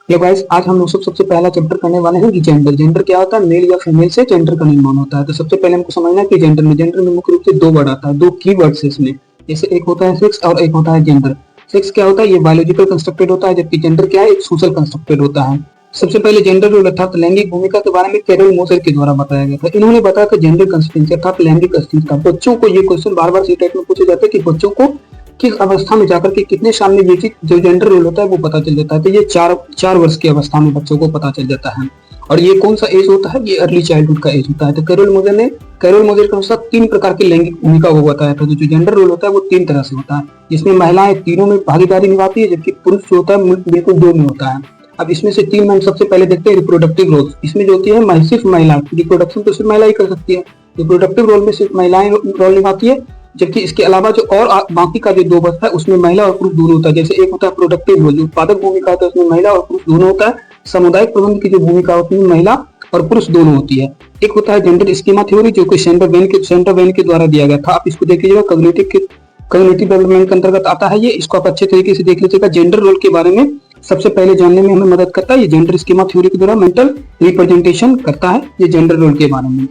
Hello guys, आज हम लोग सबसे पहला चैप्टर करने वाले हैं कि जेंडर। जेंडर क्या होता है? मेल या फीमेल से जेंडर का निर्माण होता है। तो सबसे पहले हमको समझना है कि जेंडर में मुख्य रूप से दो वर्ड आता है, दो की वर्ड्स है इसमें। जैसे एक होता है सेक्स और एक होता है जेंडर। सेक्स क्या होता है? ये बायोलॉजिकल कंस्ट्रक्टेड होता है, जबकि जेंडर क्या है? एक सोशल कंस्ट्रक्टेड होता है। सबसे पहले जेंडर रोल अर्थात लैंगिक भूमिका के बारे में कैरोल मोजर के द्वारा बताया गया था। इन्होंने बताया था जेंडर कंस्टिट्यूएंसी अर्थात लैंगिक अस्थिरता। बच्चों को ये क्वेश्चन बार बार सीटेट में पूछे जाते हैं कि बच्चों को किस अवस्था में जाकर के कितने साल में ये चीज जो जेंडर रोल होता है वो पता चल जाता है। तो ये चार वर्ष की अवस्था में बच्चों को पता चल जाता है। और ये कौन सा एज होता है? ये अर्ली चाइल्डहुड का एज होता है। तो कैरोल मोजर के अनुसार तीन प्रकार की लैंगिक भूमिका वो बताया था। जो जेंडर रोल होता है वो तीन तरह से होता है, जिसमें महिलाएं तीनों में भागीदारी निभाती है, जबकि पुरुष जो होता है बिल्कुल दो में होता है। अब इसमें से तीन में हम सबसे पहले देखते हैं रिप्रोडक्टिव रोल। इसमें जो होती है सिर्फ महिला, रिप्रोडक्शन तो सिर्फ महिला ही कर सकती है। रिप्रोडक्टिव रोल में सिर्फ महिलाएं रोल निभाती है, जबकि इसके अलावा जो और बाकी का जो दो बचता है उसमें महिला और पुरुष दोनों होता है। जैसे एक होता है प्रोडक्टिव रोल, जो उत्पादक भूमिका होता है, उसमें महिला और पुरुष दोनों होता है। सामुदायिक प्रबंध की जो भूमिका होती है महिला और पुरुष दोनों होती है। एक होता है जेंडर स्कीमा थ्योरी, जो कि सेंटर वेन के द्वारा दिया गया था। आप इसको देख लीजिएगा, कॉग्निटिव डेवलपमेंट के अंतर्गत आता है ये। इसको आप अच्छे तरीके से देख लीजिएगा। जेंडर रोल के बारे में सबसे पहले जानने में हमें मदद करता है ये जेंडर स्कीमा थ्योरी के द्वारा मेंटल रिप्रेजेंटेशन करता है ये जेंडर रोल के बारे में।